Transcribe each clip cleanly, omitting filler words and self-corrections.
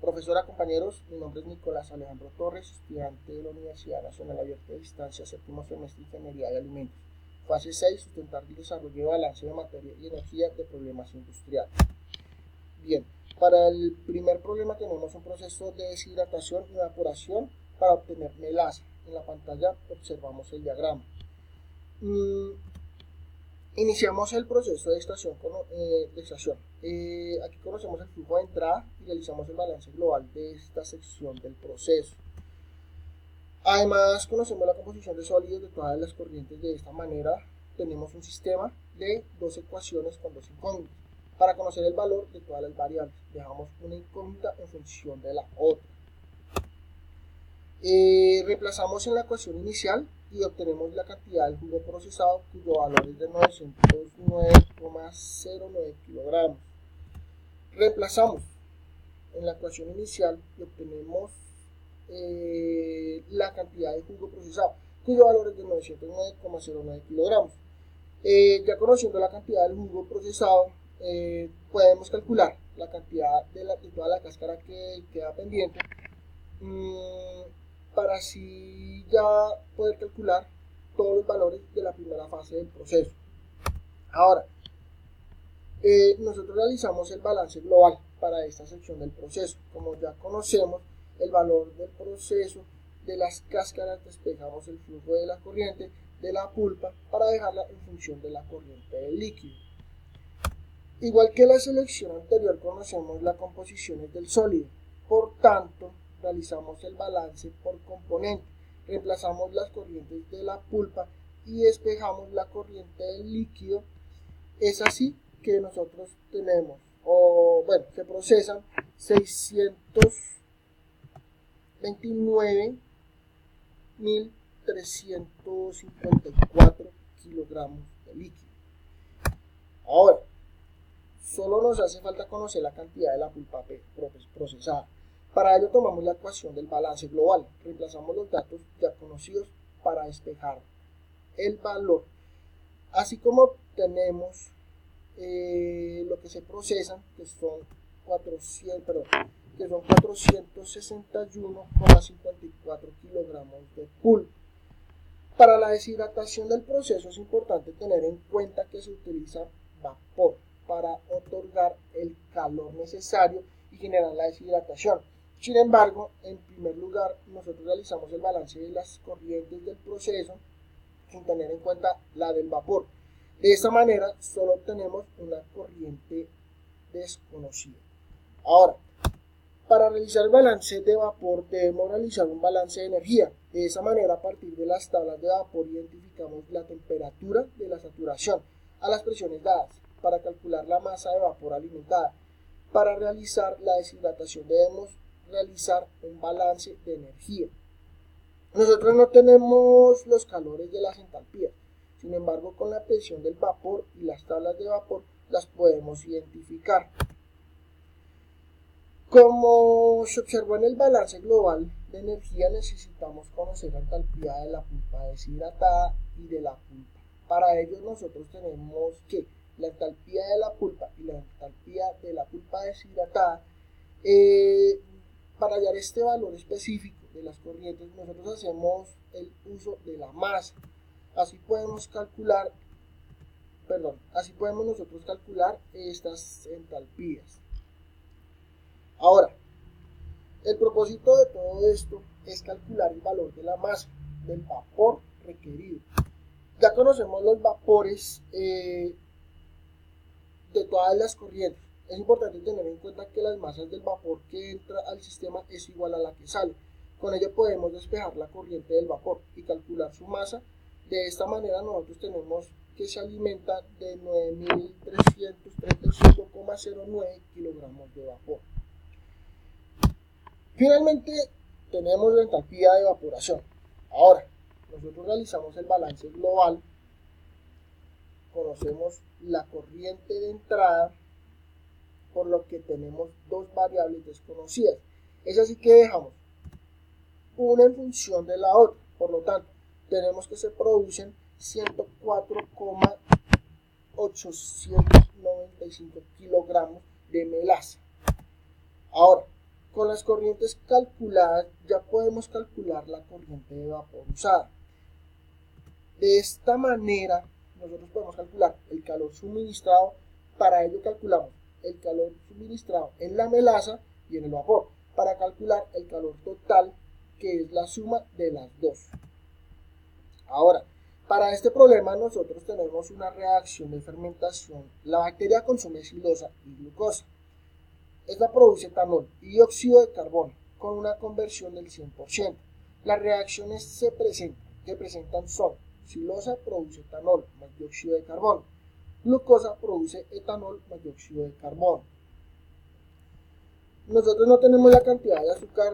Profesora, compañeros, mi nombre es Nicolás Alejandro Torres, estudiante de la Universidad Nacional Abierta de Distancia, séptimo semestre de Ingeniería de Alimentos. Fase 6, sustentar el desarrollo y balance de materia y energía de problemas industriales. Bien, para el primer problema tenemos un proceso de deshidratación y evaporación para obtener melaza. En la pantalla observamos el diagrama. Iniciamos el proceso de extracción. Aquí conocemos el flujo de entrada y realizamos el balance global de esta sección del proceso. Además, conocemos la composición de sólidos de todas las corrientes. De esta manera, tenemos un sistema de dos ecuaciones con dos incógnitas. Para conocer el valor de todas las variables, dejamos una incógnita en función de la otra. Reemplazamos en la ecuación inicial y obtenemos la cantidad del jugo procesado, cuyo valor es de 909,09 kilogramos. Reemplazamos en la ecuación inicial y obtenemos la cantidad de jugo procesado, cuyo valor es de 909,09 kilogramos. Ya conociendo la cantidad del jugo procesado, podemos calcular la cantidad de toda la cáscara que queda pendiente, para así ya poder calcular todos los valores de la primera fase del proceso. Ahora, nosotros realizamos el balance global para esta sección del proceso. Como ya conocemos el valor del proceso de las cáscaras, despejamos el flujo de la corriente de la pulpa para dejarla en función de la corriente del líquido. Igual que la selección anterior, conocemos las composiciones del sólido. Por tanto, realizamos el balance por componente. Reemplazamos las corrientes de la pulpa y despejamos la corriente del líquido. Es así que nosotros tenemos, se procesan 629.354 kilogramos de líquido. Ahora, solo nos hace falta conocer la cantidad de la pulpa procesada. Para ello tomamos la ecuación del balance global, reemplazamos los datos ya conocidos para despejar el valor, así como tenemos lo que se procesan, que son 461,54 kilogramos de pulpa. Para la deshidratación del proceso es importante tener en cuenta que se utiliza vapor para otorgar el calor necesario y generar la deshidratación. Sin embargo, en primer lugar, nosotros realizamos el balance de las corrientes del proceso sin tener en cuenta la del vapor. De esta manera, solo obtenemos una corriente desconocida. Ahora, para realizar el balance de vapor debemos realizar un balance de energía. De esa manera, a partir de las tablas de vapor, identificamos la temperatura de la saturación a las presiones dadas para calcular la masa de vapor alimentada. Para realizar la deshidratación debemos realizar un balance de energía. Nosotros no tenemos los calores de las entalpías, sin embargo, con la presión del vapor y las tablas de vapor las podemos identificar. Como se observó en el balance global de energía, necesitamos conocer la entalpía de la pulpa deshidratada y de la pulpa. Para ello nosotros tenemos que la entalpía de la pulpa y la entalpía de la pulpa deshidratada, para hallar este valor específico de las corrientes, nosotros hacemos el uso de la masa. Así podemos nosotros calcular estas entalpías. Ahora, el propósito de todo esto es calcular el valor de la masa del vapor requerido. Ya conocemos los vapores de todas las corrientes. Es importante tener en cuenta que las masas del vapor que entra al sistema es igual a la que sale. Con ello podemos despejar la corriente del vapor y calcular su masa. De esta manera nosotros tenemos que se alimenta de 9.335,09 kilogramos de vapor. Finalmente tenemos la entalpía de evaporación. Ahora, nosotros realizamos el balance global, conocemos la corriente de entrada, por lo que tenemos dos variables desconocidas. Es así que dejamos una en función de la otra. Por lo tanto, tenemos que se producen 104,895 kilogramos de melaza. Ahora, Con las corrientes calculadas ya podemos calcular la corriente de vapor usada. De esta manera nosotros podemos calcular el calor suministrado. Para ello calculamos el calor suministrado en la melaza y en el vapor, para calcular el calor total, que es la suma de las dos. Ahora, para este problema nosotros tenemos una reacción de fermentación. La bacteria consume silosa y glucosa. Esta produce etanol y dióxido de carbono con una conversión del 100%. Las reacciones que presentan son: silosa produce etanol más dióxido de carbono, glucosa produce etanol más dióxido de carbono. Nosotros no tenemos la cantidad de azúcar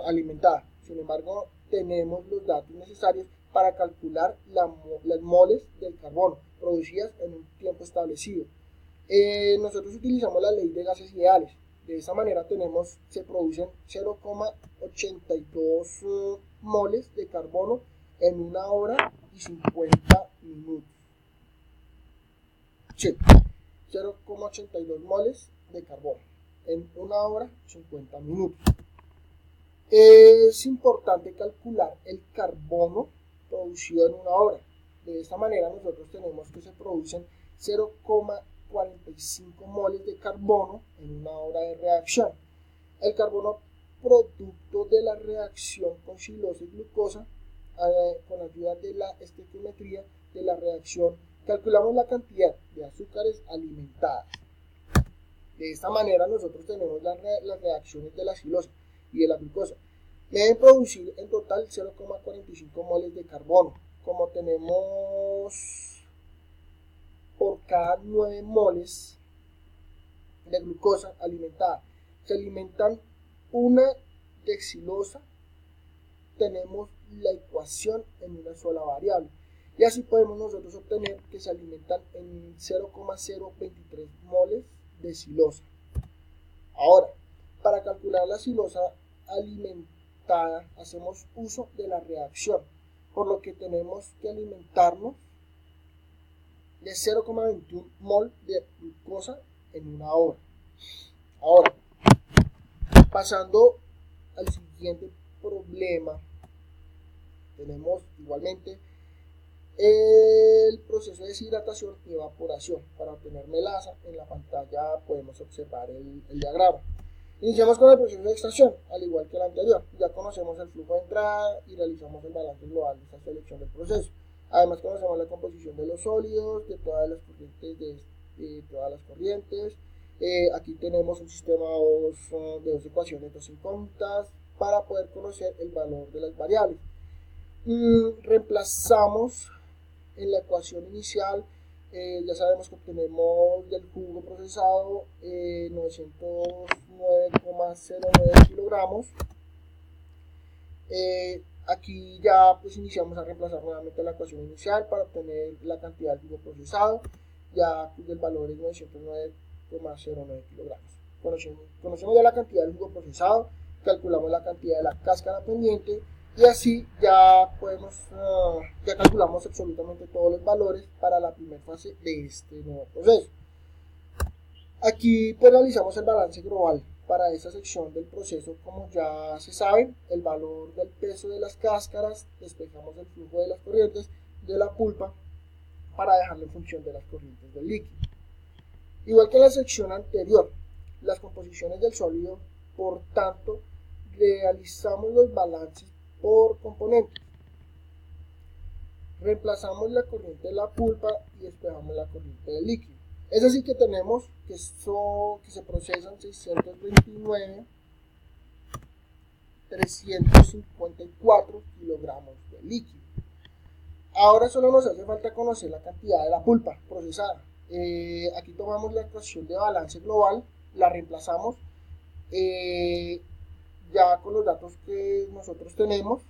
alimentada, sin embargo tenemos los datos necesarios para calcular las moles del carbono producidas en un tiempo establecido. Nosotros utilizamos la ley de gases ideales. De esa manera se producen 0,82 moles de carbono en 1 hora y 50 minutos. Sí, 0,82 moles de carbono en 1 hora y 50 minutos. Es importante calcular el carbono producido en 1 hora. De esta manera nosotros tenemos que se producen 0,45 moles de carbono en 1 hora de reacción. El carbono producto de la reacción con silosa y glucosa, con ayuda de la estequiometría de la reacción, calculamos la cantidad de azúcares alimentadas. De esta manera nosotros tenemos las reacciones de la silosa y de la glucosa. Deben producir en total 0,45 moles de carbono. Como tenemos por cada 9 moles de glucosa alimentada, se alimentan una dexilosa, tenemos la ecuación en una sola variable. Y así podemos nosotros obtener que se alimentan en 0,023 moles de silosa. Ahora, para calcular la silosa alimentada, hacemos uso de la reacción, por lo que tenemos que alimentarnos de 0,21 mol de glucosa en 1 hora. Ahora, pasando al siguiente problema, tenemos igualmente el proceso de deshidratación y evaporación. Para obtener melaza, en la pantalla podemos observar el diagrama. Iniciamos con el proceso de extracción, al igual que el anterior. Ya conocemos el flujo de entrada y realizamos el balance global de esta selección del proceso. Además conocemos la composición de los sólidos, de todas las corrientes, aquí tenemos un sistema de dos ecuaciones, dos incógnitas, para poder conocer el valor de las variables. Reemplazamos en la ecuación inicial, ya sabemos que obtenemos del jugo procesado 909,09 kilogramos. Aquí ya pues iniciamos a reemplazar nuevamente la ecuación inicial para obtener la cantidad de jugo procesado. Ya pues, el valor es 909,09 kilogramos. Conocemos ya la cantidad de jugo procesado, calculamos la cantidad de la cáscara pendiente y así ya calculamos absolutamente todos los valores para la primera fase de este nuevo proceso. Aquí pues realizamos el balance global para esta sección del proceso. Como ya se sabe, el valor del peso de las cáscaras, despejamos el flujo de las corrientes de la pulpa para dejarlo en función de las corrientes del líquido. Igual que en la sección anterior, las composiciones del sólido, por tanto, realizamos los balances por componentes. Reemplazamos la corriente de la pulpa y despejamos la corriente del líquido. Es así que tenemos que se procesan 629,354 kilogramos de líquido. Ahora solo nos hace falta conocer la cantidad de la pulpa procesada. Aquí tomamos la ecuación de balance global, la reemplazamos ya con los datos que nosotros tenemos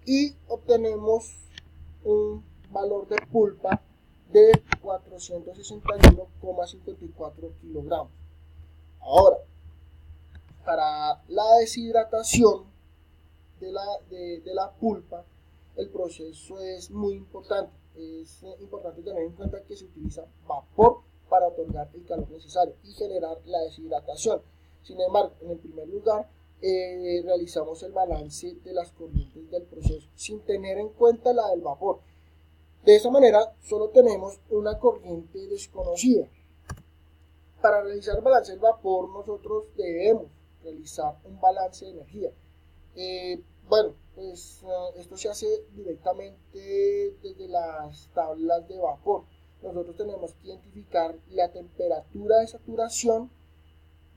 y obtenemos un valor de pulpa de 461,54 kilogramos. Ahora, para la deshidratación de la pulpa, el proceso es muy importante. Es importante tener en cuenta que se utiliza vapor para otorgar el calor necesario y generar la deshidratación. Sin embargo, en el primer lugar, realizamos el balance de las corrientes del proceso sin tener en cuenta la del vapor. De esta manera, solo tenemos una corriente desconocida. Para realizar el balance del vapor, nosotros debemos realizar un balance de energía. Esto se hace directamente desde las tablas de vapor. Nosotros tenemos que identificar la temperatura de saturación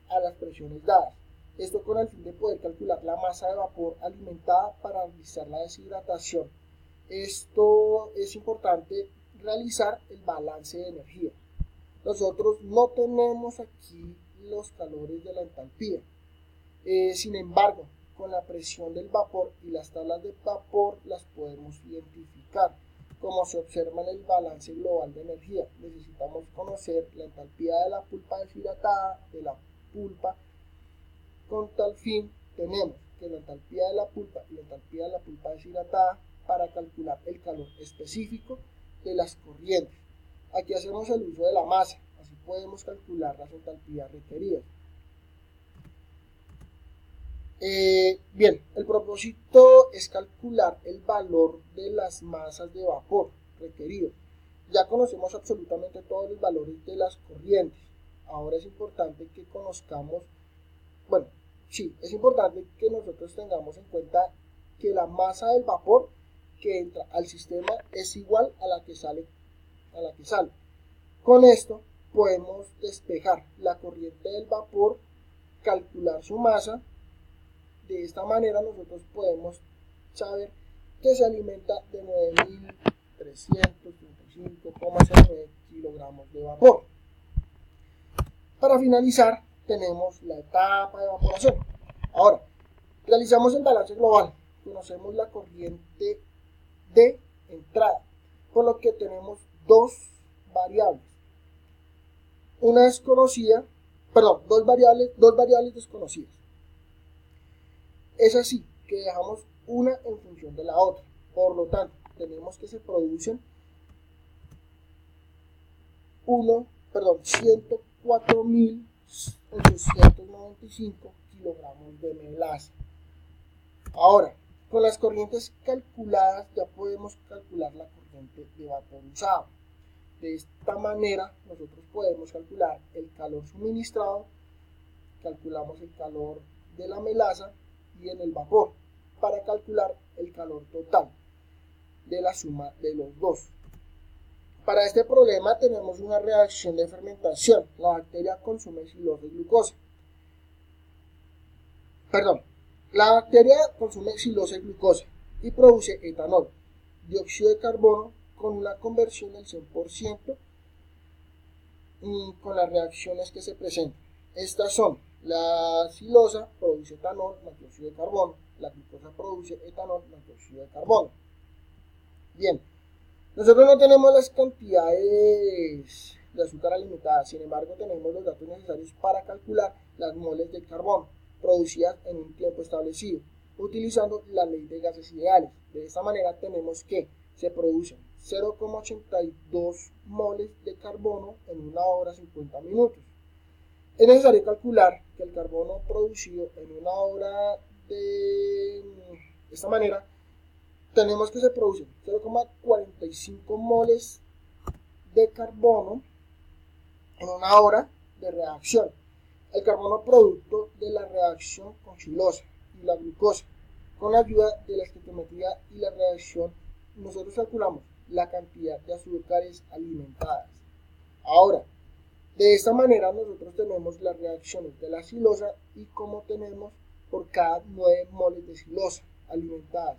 a las presiones dadas. Esto con el fin de poder calcular la masa de vapor alimentada para realizar la deshidratación. Esto es importante realizar el balance de energía. Nosotros no tenemos aquí los calores de la entalpía. Sin embargo, con la presión del vapor y las tablas de vapor las podemos identificar. Como se observa en el balance global de energía, necesitamos conocer la entalpía de la pulpa deshidratada, de la pulpa. Con tal fin, tenemos que la entalpía de la pulpa y la entalpía de la pulpa deshidratada para calcular el calor específico de las corrientes. Aquí hacemos el uso de la masa, así podemos calcular las entalpías requeridas. El propósito es calcular el valor de las masas de vapor requerido. Ya conocemos absolutamente todos los valores de las corrientes. Ahora es importante que conozcamos, es importante que nosotros tengamos en cuenta que la masa del vapor que entra al sistema es igual a la que sale. Con esto podemos despejar la corriente del vapor, calcular su masa. De esta manera nosotros podemos saber que se alimenta de 9.335,09 kilogramos de vapor. Para finalizar, tenemos la etapa de evaporación. Ahora, realizamos el balance global. Conocemos la corriente de entrada, por lo que tenemos dos variables. Dos variables desconocidas. Es así que dejamos una en función de la otra. Por lo tanto, tenemos que se producen 104.895 kilogramos de melaza. Ahora, con las corrientes calculadas ya podemos calcular la corriente de vapor usado. De esta manera nosotros podemos calcular el calor suministrado, calculamos el calor de la melaza y en el vapor para calcular el calor total de la suma de los dos. Para este problema tenemos una reacción de fermentación. La bacteria consume silosa y glucosa. La bacteria consume silosa y glucosa y produce etanol, dióxido de carbono con una conversión del 100% con las reacciones que se presentan. Estas son: la silosa produce etanol más dióxido de carbono, la glucosa produce etanol más dióxido de carbono. Bien, nosotros no tenemos las cantidades de azúcar alimentadas, sin embargo tenemos los datos necesarios para calcular las moles de carbono producidas en un tiempo establecido, utilizando la ley de gases ideales. De esta manera tenemos que se producen 0,82 moles de carbono en 1 hora 50 minutos. Es necesario calcular que el carbono producido en 1 hora de esta manera, tenemos que se producen 0,45 moles de carbono en 1 hora de reacción. El carbono producto de la reacción con silosa y la glucosa. Con la ayuda de la estequiometría y la reacción, nosotros calculamos la cantidad de azúcares alimentadas. Ahora, de esta manera nosotros tenemos las reacciones de la silosa y como tenemos por cada 9 moles de silosa alimentadas.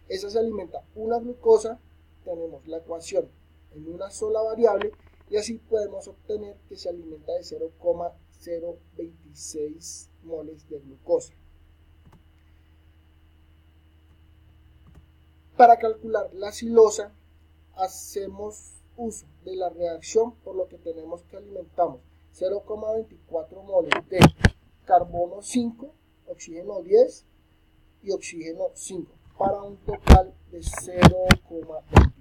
Esa se alimenta una glucosa, tenemos la ecuación en una sola variable y así podemos obtener que se alimenta de 0,026 moles de glucosa. Para calcular la silosa hacemos uso de la reacción, por lo que tenemos que alimentamos 0,24 moles de carbono 5, oxígeno 10 y oxígeno 5 para un total de 0,20.